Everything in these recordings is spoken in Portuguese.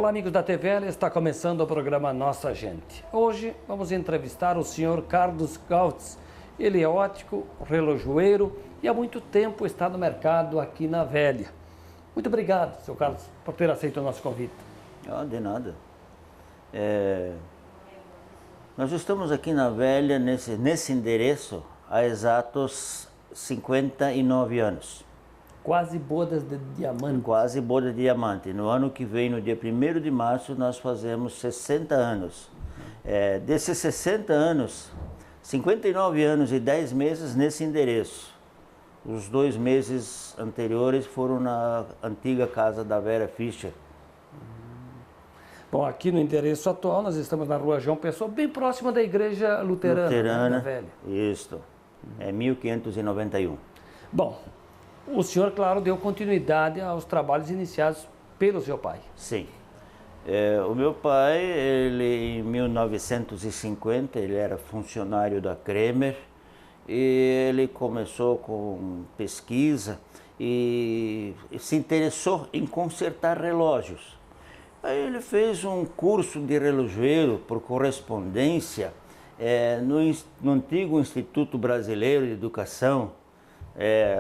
Olá, amigos da TVL, está começando o programa Nossa Gente. Hoje vamos entrevistar o senhor Carlos Gautz. Ele é óptico, relojoeiro e há muito tempo está no mercado aqui na Velha. Muito obrigado, senhor Carlos, por ter aceito o nosso convite. De nada. Nós estamos aqui na Velha, nesse endereço, há exatos 59 anos. Quase bodas de diamante. Quase boda de diamante. No ano que vem, no dia 1º de março, nós fazemos 60 anos. Desses 60 anos, 59 anos e 10 meses nesse endereço. Os 2 meses anteriores foram na antiga casa da Vera Fischer. Bom, aqui no endereço atual, nós estamos na rua João Pessoa, bem próxima da igreja luterana, né, da Velha. Isso, é 1591. Bom, o senhor, claro, deu continuidade aos trabalhos iniciados pelo seu pai. Sim. O meu pai, ele em 1950, ele era funcionário da Kremer e ele começou com pesquisa e se interessou em consertar relógios. Aí ele fez um curso de relojoeiro por correspondência no antigo Instituto Brasileiro de Educação.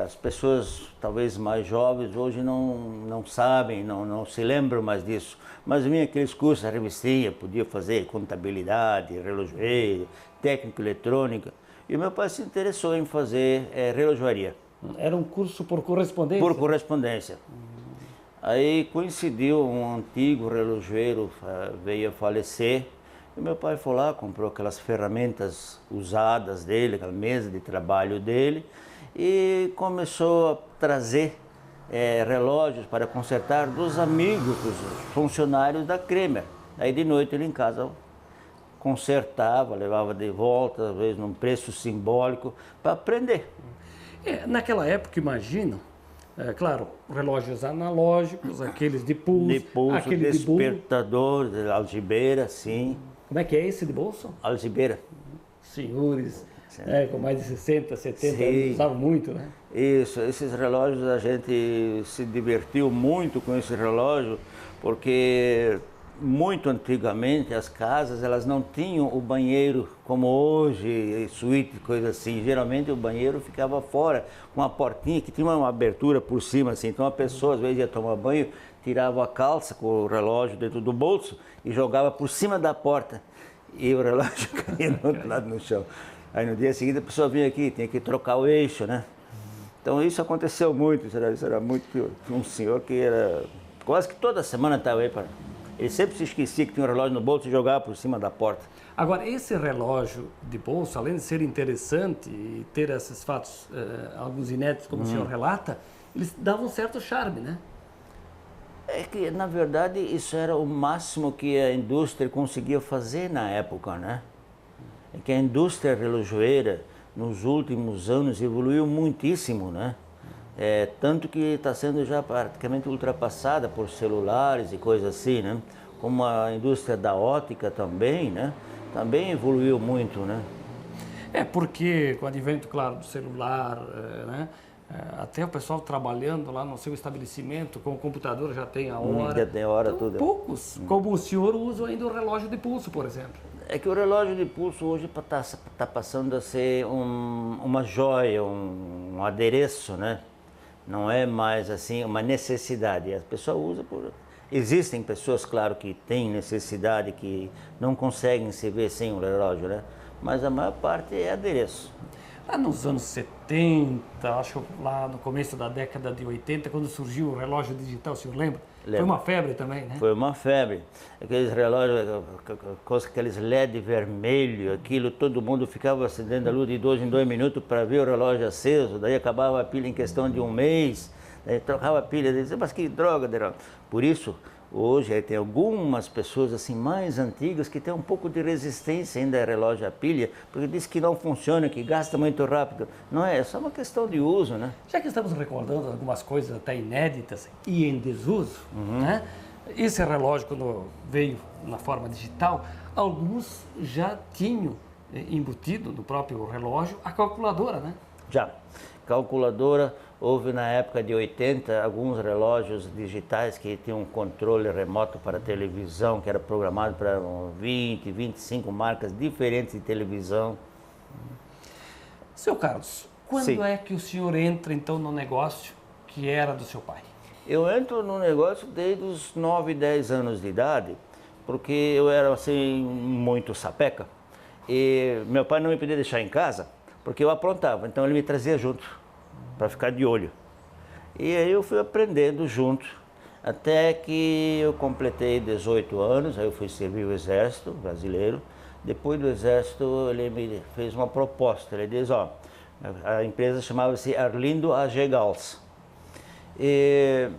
As pessoas talvez mais jovens hoje não sabem, não se lembram mais disso, mas vinha aqueles cursos, a revistinha, podia fazer contabilidade, relojoeiro, técnica eletrônica, e meu pai se interessou em fazer relojoaria. Era um curso por correspondência? Por correspondência. Aí coincidiu, um antigo relojoeiro veio a falecer, e meu pai foi lá, comprou aquelas ferramentas usadas dele, aquela mesa de trabalho dele, e começou a trazer relógios para consertar dos amigos, dos funcionários da Kremer. Aí de noite ele em casa consertava, levava de volta, às vezes num preço simbólico, para aprender. Naquela época, imagino, claro, relógios analógicos, aqueles de pulso, aquele despertador, de algibeira, sim. Como é que é esse de bolso? Algibeira. Senhores, com mais de 60, 70 anos, usavam muito, né? Isso, esses relógios a gente se divertiu muito com esse relógio, porque muito antigamente as casas elas não tinham o banheiro como hoje, suíte, coisa assim. Geralmente o banheiro ficava fora, com uma portinha que tinha uma abertura por cima, assim. Então a pessoa às vezes ia tomar banho, tirava a calça com o relógio dentro do bolso e jogava por cima da porta. E o relógio caía do outro lado no chão. Aí no dia seguinte a pessoa vinha aqui, tinha que trocar o eixo, né? Então isso aconteceu muito, isso era muito... Um senhor que era... Quase que toda semana estava aí Ele sempre se esquecia que tinha um relógio no bolso e jogava por cima da porta. Agora, esse relógio de bolso, além de ser interessante e ter esses fatos, alguns inéditos, como o senhor relata, eles davam um certo charme, né? É que, na verdade, isso era o máximo que a indústria conseguia fazer na época, né? É que a indústria relojoeira, nos últimos anos, evoluiu muitíssimo, né? Tanto que está sendo já praticamente ultrapassada por celulares e coisas assim, né? Como a indústria da ótica também, né? Também evoluiu muito, né? Porque com o advento, claro, do celular, né? Até o pessoal trabalhando lá no seu estabelecimento, com o computador já tem a hora. Já tem a hora, então, tudo. Poucos, como o senhor, usam ainda o relógio de pulso, por exemplo. É que o relógio de pulso hoje está passando a ser uma joia, um adereço, né? Não é mais assim uma necessidade. A pessoa usa por... Existem pessoas, claro, que têm necessidade, que não conseguem se ver sem um relógio, né? Mas a maior parte é adereço. Lá nos anos 70, acho que lá no começo da década de 80, quando surgiu o relógio digital, o senhor lembra? Lembro. Foi uma febre também, né? Foi uma febre. Aqueles relógios, aqueles LED vermelho, aquilo, todo mundo ficava acendendo a luz de 2 em 2 minutos para ver o relógio aceso, daí acabava a pilha em questão de 1 mês, daí trocava a pilha, dizia, mas que droga, droga. Por isso, hoje tem algumas pessoas assim mais antigas que têm um pouco de resistência ainda a relógio a pilha, porque diz que não funciona, que gasta muito rápido. Não é só uma questão de uso, né? Já que estamos recordando algumas coisas até inéditas e em desuso, né? Esse relógio, quando veio na forma digital, alguns já tinham embutido no próprio relógio a calculadora, né? Já. Calculadora, Houve na época de 80 alguns relógios digitais que tinham um controle remoto para televisão, que era programado para 20, 25 marcas diferentes de televisão. Seu Carlos, quando Sim. é que o senhor entra então no negócio que era do seu pai? Eu entro no negócio desde os 9, 10 anos de idade, porque eu era assim muito sapeca e meu pai não me podia deixar em casa, porque eu aprontava, então ele me trazia junto para ficar de olho. E aí eu fui aprendendo junto, até que eu completei 18 anos, aí eu fui servir o Exército Brasileiro. Depois do Exército ele me fez uma proposta, ele diz, ó, a empresa chamava-se Arlindo AG Gals. E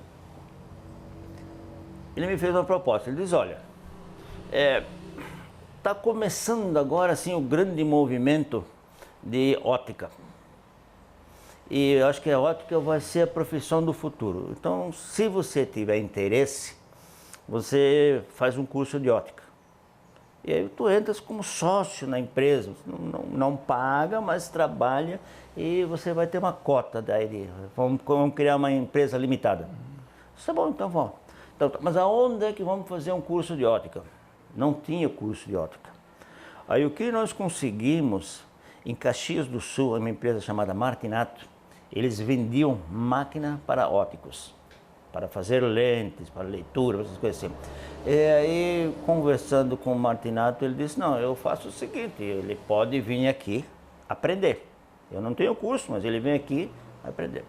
ele me fez uma proposta, ele diz, olha, está começando agora assim o grande movimento de ótica. E eu acho que a ótica vai ser a profissão do futuro. Então, se você tiver interesse, você faz um curso de ótica. E aí tu entras como sócio na empresa, não paga, mas trabalha e você vai ter uma cota daí. Vamos criar uma empresa limitada. Tá bom, então vamos. Então, mas aonde é que vamos fazer um curso de ótica? Não tinha curso de ótica. Aí o que nós conseguimos, em Caxias do Sul, uma empresa chamada Martinato, eles vendiam máquina para óticos, para fazer lentes, para leitura, essas coisas assim. E aí, conversando com o Martinato, ele disse, não, eu faço o seguinte, ele pode vir aqui aprender. Eu não tenho curso, mas ele vem aqui aprender.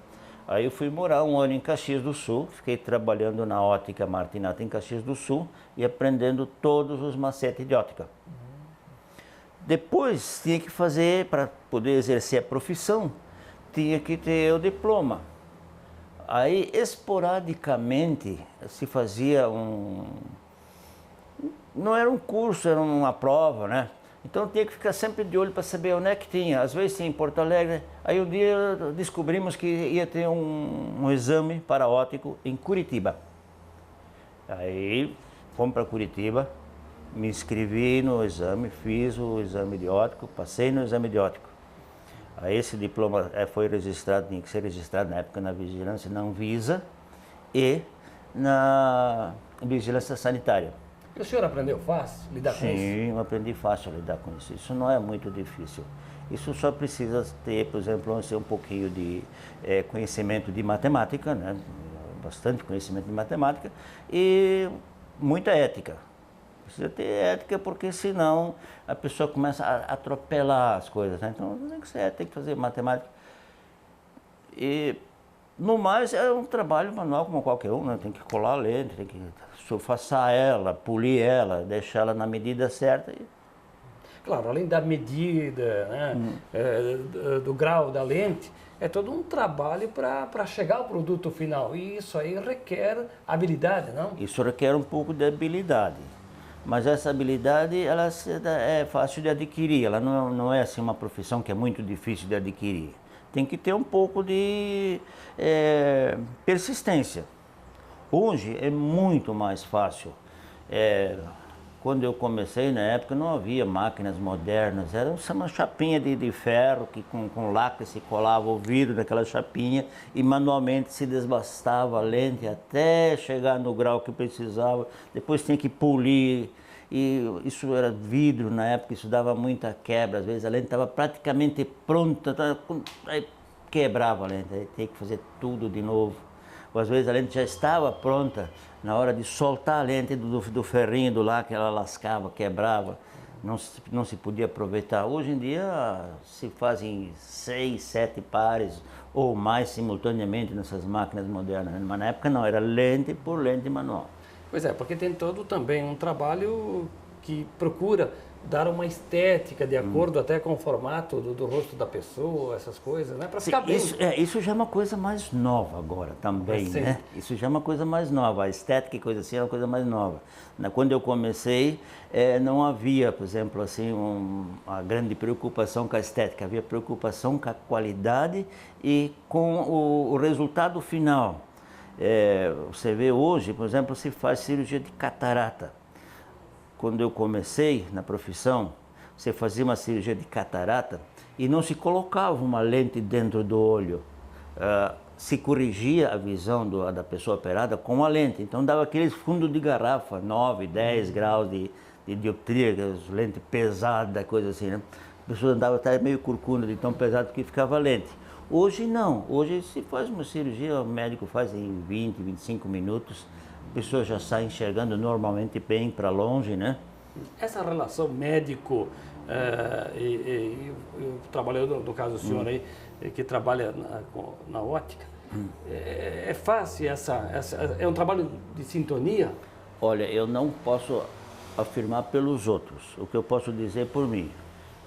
Aí eu fui morar um ano em Caxias do Sul, fiquei trabalhando na ótica Martinato em Caxias do Sul e aprendendo todos os macetes de ótica. Depois tinha que fazer, para poder exercer a profissão, tinha que ter o diploma. Aí, esporadicamente, se fazia não era um curso, era uma prova, né? Então tinha que ficar sempre de olho para saber onde é que tinha. Às vezes tinha em Porto Alegre. Aí um dia descobrimos que ia ter um exame para ótico em Curitiba. Aí fomos para Curitiba, me inscrevi no exame, fiz o exame de ótico, passei no exame de ótico. Aí esse diploma foi registrado, tinha que ser registrado na época na Vigilância, na Anvisa e na Vigilância Sanitária. E o senhor aprendeu fácil lidar com isso? Sim, eu aprendi fácil a lidar com isso. Isso não é muito difícil. Isso só precisa ter, por exemplo, um pouquinho de conhecimento de matemática, né? Bastante conhecimento de matemática e muita ética. Precisa ter ética porque senão a pessoa começa a atropelar as coisas, né? Então tem que fazer matemática. E no mais é um trabalho manual como qualquer um, né? Tem que colar a lente, tem que sulfaçar ela, polir ela, deixar ela na medida certa. Claro, além da medida, né, do grau da lente, é todo um trabalho para chegar ao produto final. E isso aí requer habilidade, não? Isso requer um pouco de habilidade. Mas essa habilidade ela é fácil de adquirir, ela não é assim uma profissão que é muito difícil de adquirir. Tem que ter um pouco de persistência. Hoje é muito mais fácil. Quando eu comecei, na época, não havia máquinas modernas, era uma chapinha de ferro que com lacre se colava o vidro daquela chapinha e manualmente se desbastava a lente até chegar no grau que precisava, depois tinha que polir, e isso era vidro na época, isso dava muita quebra, às vezes a lente estava praticamente pronta, aí quebrava a lente, aí tinha que fazer tudo de novo. Ou às vezes a lente já estava pronta, na hora de soltar a lente do ferrinho do lá que ela lascava, quebrava, não se podia aproveitar. Hoje em dia se fazem 6, 7 pares ou mais simultaneamente nessas máquinas modernas, mas na época não, era lente por lente manual. Pois é, porque tem todo também um trabalho que procura dar uma estética de acordo até com o formato do rosto da pessoa, essas coisas, né? Para ficar bem. Isso já é uma coisa mais nova agora também, né? Isso já é uma coisa mais nova, a estética e coisa assim é uma coisa mais nova. Quando eu comecei, não havia, por exemplo, assim, uma grande preocupação com a estética, havia preocupação com a qualidade e com o resultado final. Você vê hoje, por exemplo, se faz cirurgia de catarata. Quando eu comecei na profissão, você fazia uma cirurgia de catarata e não se colocava uma lente dentro do olho. se corrigia a visão da pessoa operada com a lente. Então dava aqueles fundos de garrafa, 9, 10 graus de dioptria, lente pesada, coisa assim, né? A pessoa andava até meio corcunda de tão pesado que ficava a lente. Hoje não, hoje se faz uma cirurgia, o médico faz em 20, 25 minutos, a pessoa já sai enxergando normalmente bem para longe, né? Essa relação médico e o trabalhador, no caso do senhor aí, que trabalha na ótica, é fácil é um trabalho de sintonia? Olha, eu não posso afirmar pelos outros, o que eu posso dizer por mim.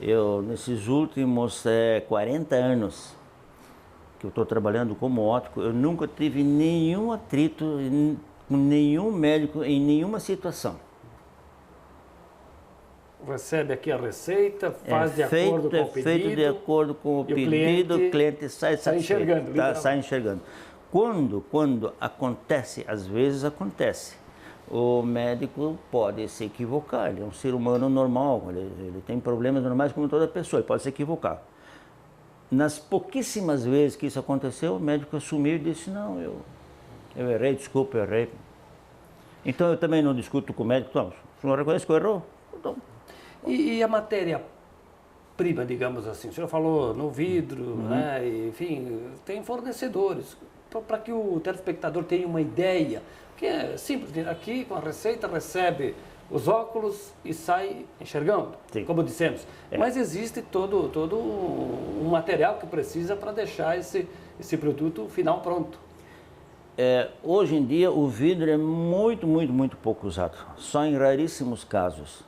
Eu, nesses últimos 40 anos que eu estou trabalhando como óptico, eu nunca tive nenhum atrito com nenhum médico em nenhuma situação. Recebe aqui a receita, faz de acordo com o pedido. É feito de acordo com o pedido, o cliente sai enxergando. Sai enxergando. Quando acontece, às vezes acontece, o médico pode se equivocar, ele é um ser humano normal, ele tem problemas normais como toda pessoa, ele pode se equivocar. Nas pouquíssimas vezes que isso aconteceu, o médico assumiu e disse, não, eu errei, desculpa, eu errei. Então eu também não discuto com o médico, não, o senhor reconhece que eu errou? Então, e a matéria-prima, digamos assim, o senhor falou no vidro, né? Enfim, tem fornecedores, para que o telespectador tenha uma ideia, que é simples, aqui com a receita recebe os óculos e sai enxergando, sim, como dissemos. Mas existe todo um material que precisa para deixar esse produto final pronto. Hoje em dia o vidro é muito pouco usado, só em raríssimos casos.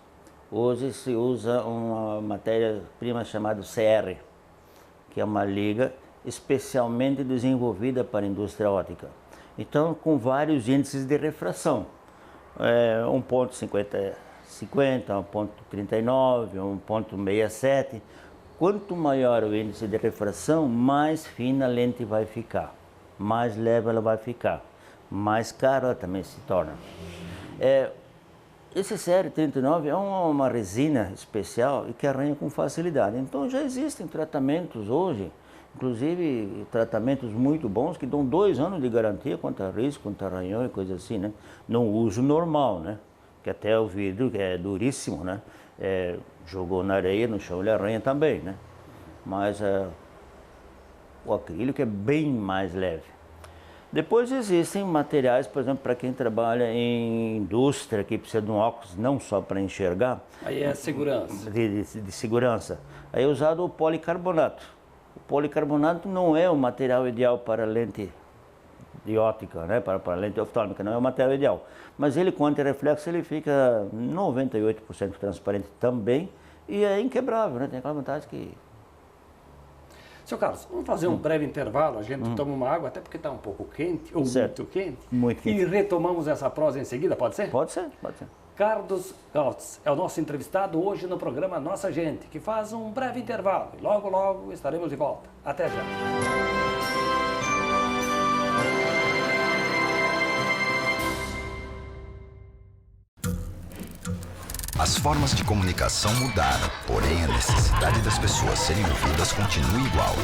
Hoje se usa uma matéria-prima chamada CR, que é uma liga especialmente desenvolvida para a indústria óptica. Então, com vários índices de refração, 1.50, 1.39, 1.67. Quanto maior o índice de refração, mais fina a lente vai ficar, mais leve ela vai ficar, mais cara ela também se torna. Esse CR39 é uma resina especial e que arranha com facilidade. Então já existem tratamentos hoje, inclusive tratamentos muito bons que dão 2 anos de garantia contra risco, contra arranhão e coisa assim, né? No uso normal, né? Que até o vidro, que é duríssimo, né? Jogou na areia, no chão ele arranha também, né? Mas o acrílico é bem mais leve. Depois existem materiais, por exemplo, para quem trabalha em indústria, que precisa de um óculos não só para enxergar. Aí é segurança. De segurança. Aí é usado o policarbonato. O policarbonato não é o material ideal para lente de óptica, né? Para lente oftálmica, não é o material ideal. Mas ele, com antirreflexo, ele fica 98% transparente também e é inquebrável, né? Tem aquela vantagem que... Seu Carlos, vamos fazer um breve intervalo, a gente toma uma água, até porque está um pouco quente, ou certo, muito quente. Muito quente. E retomamos essa prosa em seguida, pode ser? Pode ser, pode ser. Carlos Gautz é o nosso entrevistado hoje no programa Nossa Gente, que faz um breve intervalo. E logo estaremos de volta. Até já. As formas de comunicação mudaram, porém a necessidade das pessoas serem ouvidas continua igual.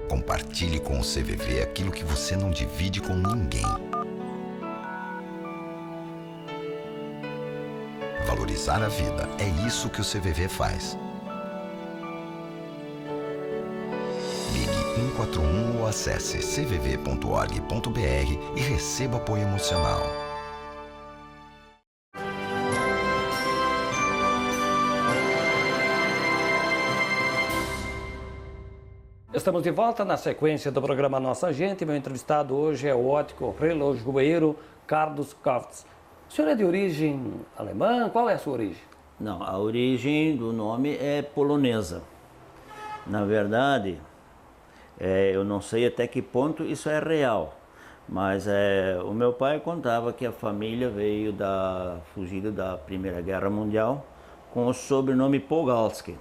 Compartilhe com o CVV aquilo que você não divide com ninguém. Valorizar a vida, é isso que o CVV faz. Ligue 141 ou acesse cvv.org.br e receba apoio emocional. Estamos de volta na sequência do programa Nossa Gente. Meu entrevistado hoje é o óptico relojoeiro Carlos Gautz. O senhor é de origem alemã? Qual é a sua origem? Não, a origem do nome é polonesa. Na verdade, Eu não sei até que ponto isso é real, mas o meu pai contava que a família veio da fugida da Primeira Guerra Mundial com o sobrenome Pogalski.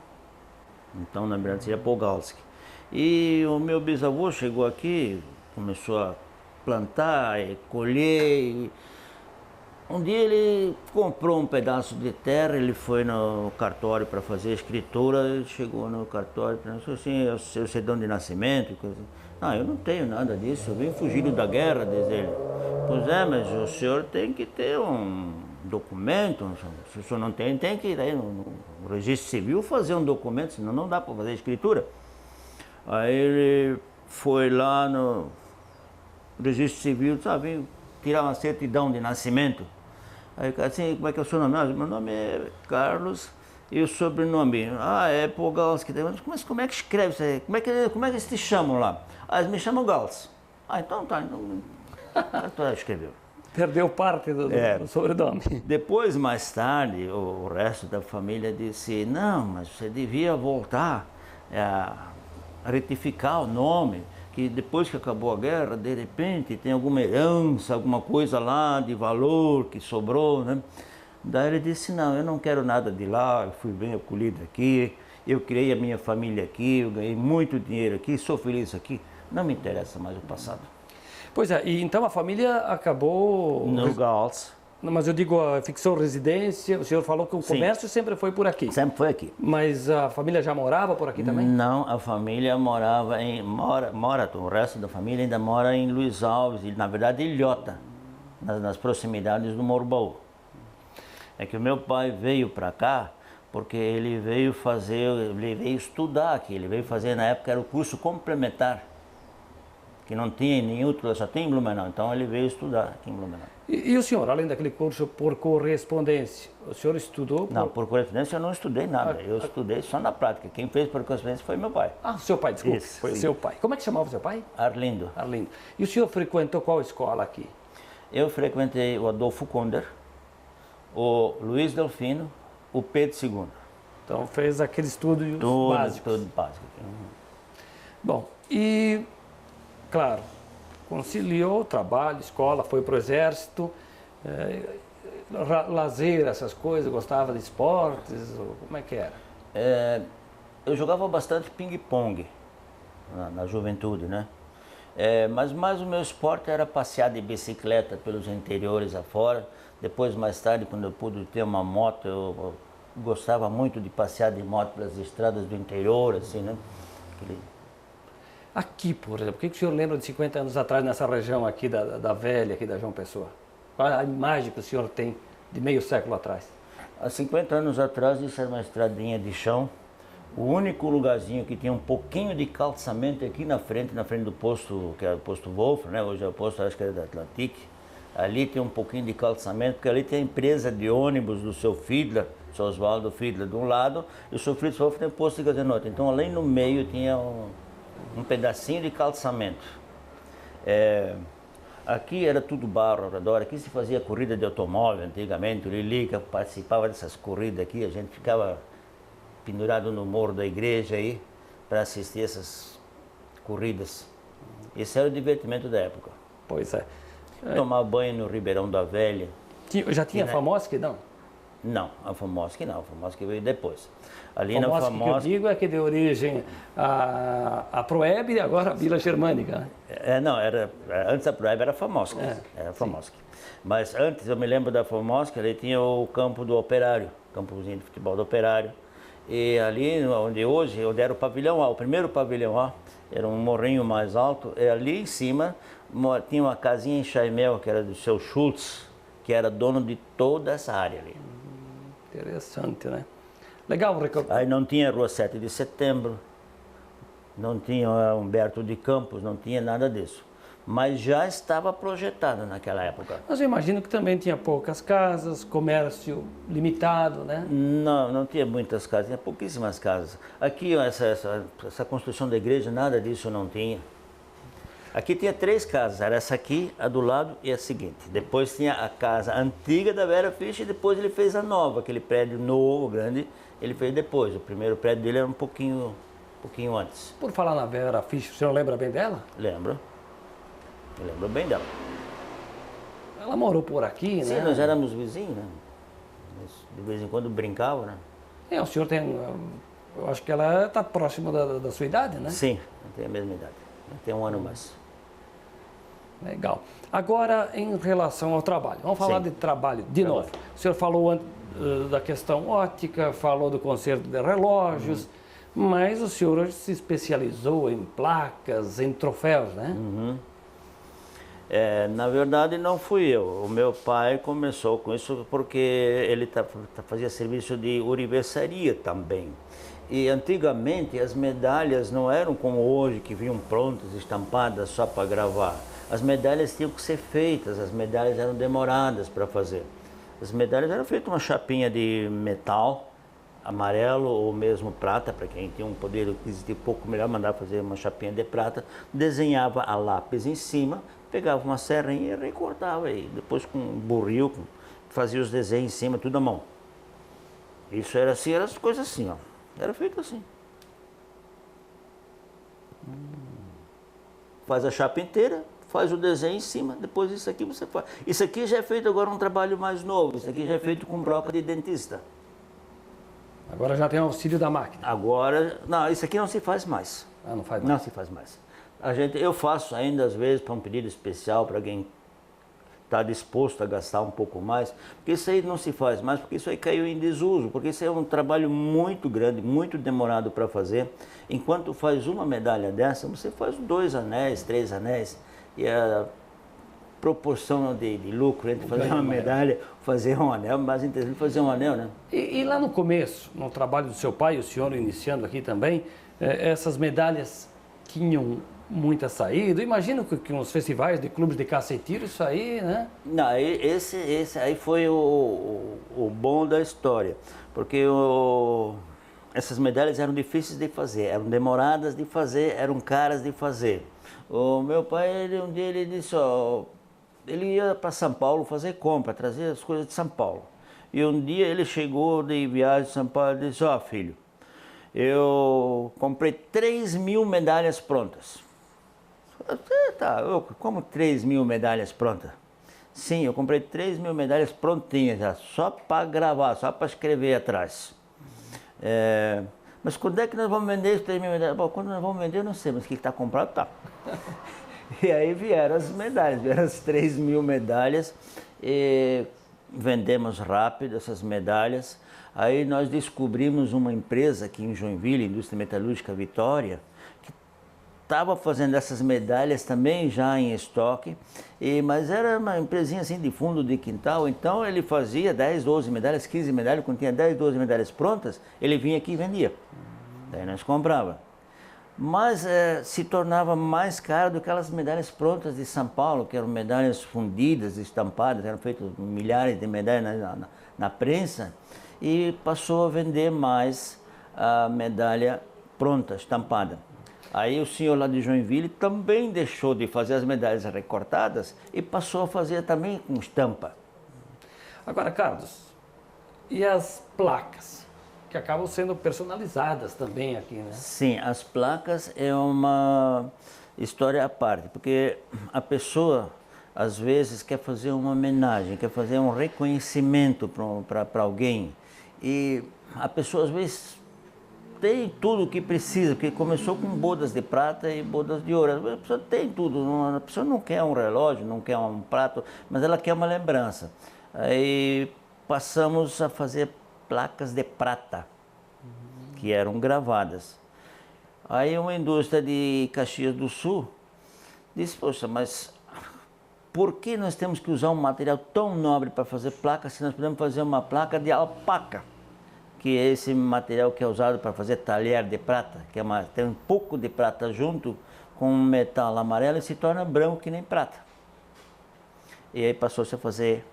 Então, na verdade, seria Pogalski. E o meu bisavô chegou aqui, começou a plantar e colher. Um dia ele comprou um pedaço de terra, ele foi no cartório para fazer a escritura, ele chegou no cartório e pensou assim, o seu certidão de nascimento e coisa. Não, eu não tenho nada disso, eu vim fugido da guerra, diz ele. Pois é, mas o senhor tem que ter um documento, se o senhor não tem, tem que ir aí no registro civil fazer um documento, senão não dá para fazer a escritura. Aí ele foi lá no registro civil, sabe, tirar uma certidão de nascimento. Aí, assim, como é que é o seu nome? Ah, meu nome é Carlos e o sobrenome? Ah, é Pogalski. Mas como é que escreve isso aí? Como é que eles te chamam lá? Ah, eles me chamam Gals. Ah, então tá, então escreveu. Perdeu parte do sobrenome. Depois, mais tarde, o resto da família disse, não, mas você devia voltar a retificar o nome, que depois que acabou a guerra, de repente tem alguma herança, alguma coisa lá de valor que sobrou, né? Daí ele disse, não, eu não quero nada de lá, eu fui bem acolhido aqui, eu criei a minha família aqui, eu ganhei muito dinheiro aqui, sou feliz aqui, não me interessa mais o passado. Pois é, e então a família acabou... No Gals. Mas eu digo, fixou residência, o senhor falou que o comércio sempre foi por aqui. Sempre foi aqui. Mas a família já morava por aqui também? Não, a família morava o resto da família ainda mora em Luiz Alves, na verdade Ilhota, nas proximidades do Morbaú. É que o meu pai veio para cá porque ele veio estudar aqui, ele veio fazer, na época era o curso complementar, que não tinha em nenhum outro, só tem em Blumenau, então ele veio estudar aqui em Blumenau. E o senhor, além daquele curso por correspondência, o senhor estudou? Não, por correspondência eu não estudei nada, eu estudei só na prática. Quem fez por correspondência foi meu pai. Ah, seu pai, desculpe, Isso, foi o sim. seu pai. Como é que chamava o seu pai? Arlindo. Arlindo. E o senhor frequentou qual escola aqui? Eu frequentei o Adolfo Konder, o Luiz Delfino, o Pedro II. Então fez aquele estudo básico. Tudo básico. Bom, e claro, conciliou trabalho, escola, foi para o exército, lazer, essas coisas, gostava de esportes, como é que era? Eu jogava bastante ping-pong na juventude, né? Mas mais o meu esporte era passear de bicicleta pelos interiores afora. Depois, mais tarde, quando eu pude ter uma moto, eu gostava muito de passear de moto pelas estradas do interior, assim, né? Aqui, por exemplo, o que o senhor lembra de 50 anos atrás, nessa região aqui da Velha, aqui da João Pessoa? Qual a imagem que o senhor tem de meio século atrás? Há 50 anos atrás, isso era uma estradinha de chão. O único lugarzinho que tinha um pouquinho de calçamento aqui na frente do posto, que era o posto Wolf, né? Hoje é o posto, acho que era da Atlantic. Ali tem um pouquinho de calçamento, porque ali tem a empresa de ônibus do seu Fiedler, seu Oswaldo Fiedler, de um lado, e o seu Fritz Wolf tem posto de gasolinota. Então, ali no meio tinha um pedacinho de calçamento. Aqui era tudo barro ao redor, aqui se fazia corrida de automóvel antigamente, o Lilica participava dessas corridas aqui, a gente ficava pendurado no morro da igreja aí para assistir essas corridas. Esse era o divertimento da época. Pois é. Tomar banho no Ribeirão da Velha. Já tinha a Famosc, não? Não, a Famosc não, a Famosc veio depois. Ali Famosc, na Famosc, que eu digo é que deu origem à Proeb e agora a Vila Germânica. Não, antes da Proeb era a Famosc, era a Famosc. Mas antes, eu me lembro da Famosc, ali tinha o campo do Operário, campozinho de futebol do Operário. E ali onde era o pavilhão A, o primeiro pavilhão A, era um morrinho mais alto, e ali em cima tinha uma casinha em Chaimel, que era do seu Schultz, que era dono de toda essa área ali. Interessante, né? Legal, Aí não tinha Rua 7 de Setembro, não tinha Humberto de Campos, não tinha nada disso. Mas já estava projetado naquela época. Mas eu imagino que também tinha poucas casas, comércio limitado, né? Não tinha muitas casas, tinha pouquíssimas casas. Aqui, essa construção da igreja, nada disso não tinha. Aqui tinha 3 casas, era essa aqui, a do lado e a seguinte. Depois tinha a casa antiga da Vera Fischer e depois ele fez a nova, aquele prédio novo, grande, ele fez depois. O primeiro prédio dele era um pouquinho pouquinho antes. Por falar na Vera Fischer, o senhor lembra bem dela? Lembro. Eu lembro bem dela. Ela morou por aqui, Sim, né? nós éramos vizinhos, né? De vez em quando brincava, né? O senhor tem... Eu acho que ela está próxima da sua idade, né? Sim, tem a mesma idade. Tem um ano mais. Legal. Agora, em relação ao trabalho. Vamos falar Sim. de trabalho de novo. O senhor falou da questão ótica, falou do conserto de relógios, mas o senhor hoje se especializou em placas, em troféus, né? Na verdade, não fui eu. O meu pai começou com isso porque ele fazia serviço de ourivesaria também. E antigamente as medalhas não eram como hoje, que vinham prontas, estampadas só para gravar. As medalhas tinham que ser feitas, as medalhas eram demoradas para fazer. As medalhas eram feitas uma chapinha de metal, amarelo ou mesmo prata, para quem tinha um poder aquisitivo pouco melhor, mandava fazer uma chapinha de prata, desenhava a lápis em cima, pegava uma serrinha e recortava aí. Depois com um burril, fazia os desenhos em cima, tudo à mão. Isso era assim, eram as coisas assim, ó. Era feito assim. Faz a chapa inteira, faz o desenho em cima, depois isso aqui você faz. Isso aqui já é feito agora um trabalho mais novo, isso aqui já é feito com broca de dentista. Agora já tem auxílio da máquina. Agora, não, isso aqui não se faz mais. Ah, não faz mais? Não se faz mais. Eu faço ainda às vezes para um pedido especial, para quem está disposto a gastar um pouco mais, porque isso aí não se faz mais, porque isso aí caiu em desuso, porque isso é um trabalho muito grande, muito demorado para fazer. Enquanto faz uma medalha dessa, você faz 2 anéis, 3 anéis, e a proporção de lucro entre fazer uma medalha, fazer um anel, mais interessante fazer um anel, né? E lá no começo, no trabalho do seu pai, o senhor iniciando aqui também, essas medalhas tinham muita saída. Imagino que uns festivais de clubes de caça e tiro, isso aí, né? Não, esse aí foi o bom da história, porque essas medalhas eram difíceis de fazer, eram demoradas de fazer, eram caras de fazer. O meu pai, um dia ele disse, ele ia para São Paulo fazer compra, trazer as coisas de São Paulo. E um dia ele chegou de viagem de São Paulo e disse, filho, eu comprei 3.000 medalhas prontas. Como 3.000 medalhas prontas? Sim, eu comprei 3.000 medalhas prontinhas, já, só para gravar, só para escrever atrás. Mas quando é que nós vamos vender isso 3.000 medalhas? Bom, quando nós vamos vender, eu não sei, mas o que está comprado está. E aí vieram as medalhas, vieram as 3.000 medalhas, e vendemos rápido essas medalhas. Aí nós descobrimos uma empresa aqui em Joinville, Indústria Metalúrgica Vitória, que estava fazendo essas medalhas também já em estoque, mas era uma empresinha assim de fundo de quintal, então ele fazia 10, 12 medalhas, 15 medalhas, quando tinha 10, 12 medalhas prontas, ele vinha aqui e vendia. Daí nós comprava. Mas se tornava mais caro do que aquelas medalhas prontas de São Paulo, que eram medalhas fundidas, estampadas, eram feitas milhares de medalhas na prensa, e passou a vender mais a medalha pronta, estampada. Aí o senhor lá de Joinville também deixou de fazer as medalhas recortadas e passou a fazer também com estampa. Agora, Carlos, e as placas, que acabam sendo personalizadas também aqui, né? Sim, as placas é uma história à parte, porque a pessoa às vezes quer fazer uma homenagem, quer fazer um reconhecimento para alguém, e a pessoa às vezes tem tudo o que precisa, porque começou com bodas de prata e bodas de ouro. A pessoa tem tudo, a pessoa não quer um relógio, não quer um prato, mas ela quer uma lembrança. Aí passamos a fazer placas de prata, que eram gravadas. Aí uma indústria de Caxias do Sul disse, poxa, mas por que nós temos que usar um material tão nobre para fazer placa, se nós podemos fazer uma placa de alpaca? Que é esse material que é usado para fazer talher de prata, que tem um pouco de prata junto com um metal amarelo e se torna branco que nem prata. E aí passou-se a fazer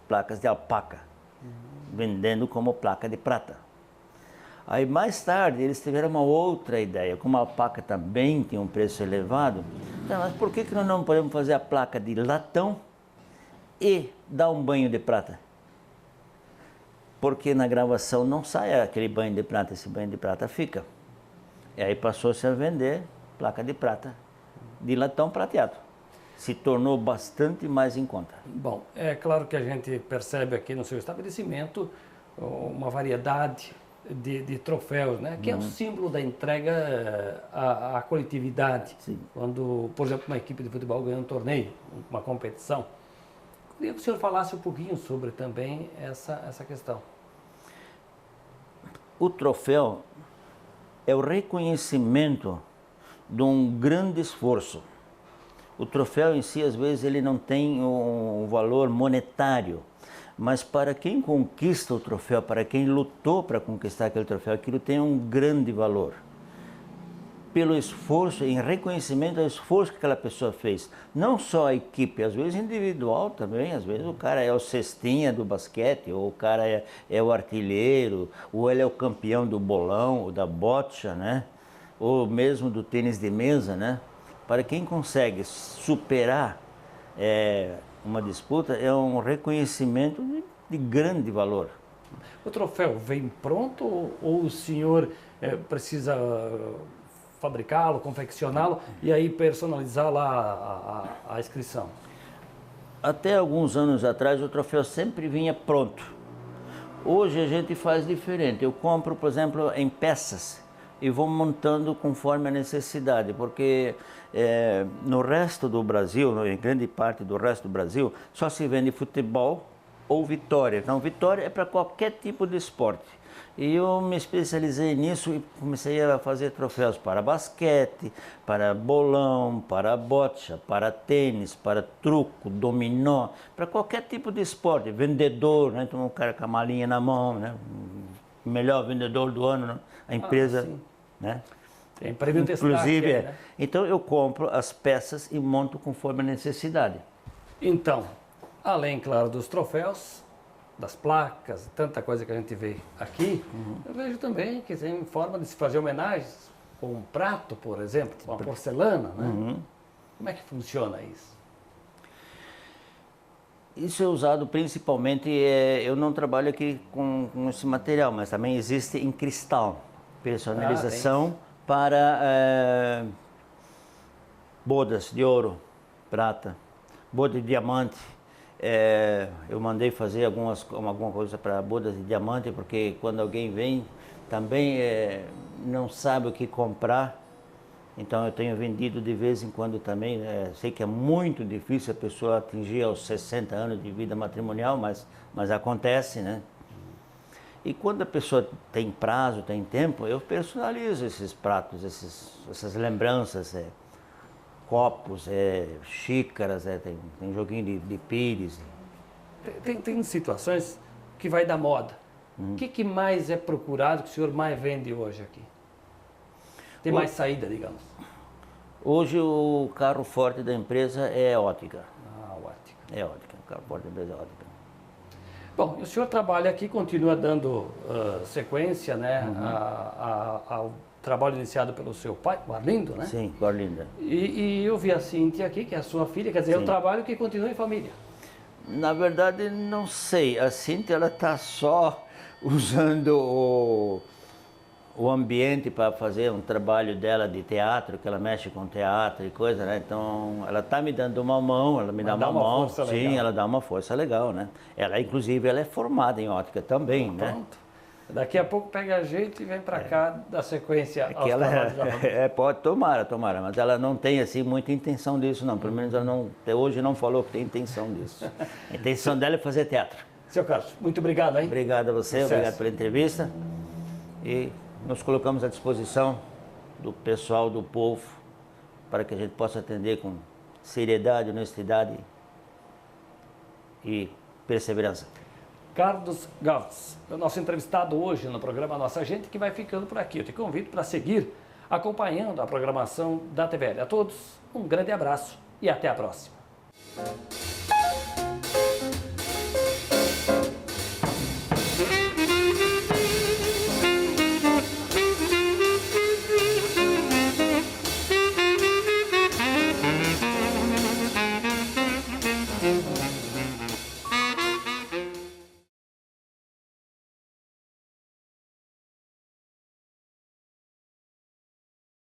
placas de alpaca, vendendo como placa de prata. Aí mais tarde eles tiveram uma outra ideia, como a alpaca também tinha um preço elevado, então, mas por que nós não podemos fazer a placa de latão e dar um banho de prata? Porque na gravação não sai aquele banho de prata, esse banho de prata fica. E aí passou-se a vender placa de prata, de latão prateado. Se tornou bastante mais em conta. Bom, é claro que a gente percebe aqui no seu estabelecimento uma variedade de troféus, né? Que é o símbolo da entrega à coletividade. Sim. Quando, por exemplo, uma equipe de futebol ganha um torneio, uma competição. Queria que o senhor falasse um pouquinho sobre também essa questão. O troféu é o reconhecimento de um grande esforço. O troféu em si, às vezes, ele não tem um valor monetário, mas para quem conquista o troféu, para quem lutou para conquistar aquele troféu, aquilo tem um grande valor. Pelo esforço, em reconhecimento ao esforço que aquela pessoa fez. Não só a equipe, às vezes individual também, às vezes o cara é o cestinha do basquete, ou o cara é o artilheiro, ou ele é o campeão do bolão, ou da bocha, né? Ou mesmo do tênis de mesa, né? Para quem consegue superar uma disputa, é um reconhecimento de grande valor. O troféu vem pronto ou o senhor precisa fabricá-lo, confeccioná-lo e aí personalizar lá a inscrição? Até alguns anos atrás o troféu sempre vinha pronto. Hoje a gente faz diferente. Eu compro, por exemplo, em peças e vou montando conforme a necessidade, porque no resto do Brasil, em grande parte do resto do Brasil, só se vende futebol ou Vitória. Então, Vitória é para qualquer tipo de esporte. E eu me especializei nisso e comecei a fazer troféus para basquete, para bolão, para bocha, para tênis, para truco, dominó, para qualquer tipo de esporte. Vendedor, né? Então, um cara com a malinha na mão, né? Melhor vendedor do ano, né? A empresa, né? Tem prêmio Inclusive, destaque, né? Então eu compro as peças e monto conforme a necessidade. Então, além, claro, dos troféus, das placas, tanta coisa que a gente vê aqui, eu vejo também que tem forma de se fazer homenagens com um prato, por exemplo, uma porcelana, né? Como é que funciona isso? Isso é usado principalmente, eu não trabalho aqui com esse material, mas também existe em cristal, personalização para bodas de ouro, prata, boda de diamante. Eu mandei fazer alguma coisa para bodas de diamante, porque quando alguém vem também não sabe o que comprar. Então eu tenho vendido de vez em quando também. Sei que é muito difícil a pessoa atingir aos 60 anos de vida matrimonial, mas acontece, né? E quando a pessoa tem prazo, tem tempo, eu personalizo esses pratos, essas lembranças, copos, xícaras, tem joguinho de pires. Tem situações que vai da moda. O que mais é procurado, que o senhor mais vende hoje aqui? Tem mais saída, digamos. Hoje o carro forte da empresa é ótica. Ah, ótica. É ótica, o carro forte da empresa é ótica. Bom, o senhor trabalha aqui, continua dando sequência, né, ao trabalho iniciado pelo seu pai, o Arlindo, né? Sim, o Arlindo. E eu vi a Cíntia aqui, que é a sua filha, quer dizer, é um trabalho que continua em família. Na verdade, não sei. A Cíntia, ela está só usando o ambiente para fazer um trabalho dela de teatro, que ela mexe com teatro e coisa, né? Então, ela está me dando uma mão, ela me dá uma mão. Sim, legal. Ela dá uma força legal, né? Ela, inclusive, ela é formada em ótica também, né? Pronto. Daqui a pouco pega a gente e vem para cá da sequência aos trabalhos da pode, tomara, mas ela não tem assim muita intenção disso, não. Pelo menos ela não, até hoje não falou que tem intenção disso. A intenção dela é fazer teatro. Seu Carlos, muito obrigado, hein? Obrigado a você, Sucesso. Obrigado pela entrevista. E nos colocamos à disposição do pessoal, do povo, para que a gente possa atender com seriedade, honestidade e perseverança. Carlos Galtz, o nosso entrevistado hoje no programa Nossa Gente, que vai ficando por aqui. Eu te convido para seguir acompanhando a programação da TVL. A todos, um grande abraço e até a próxima.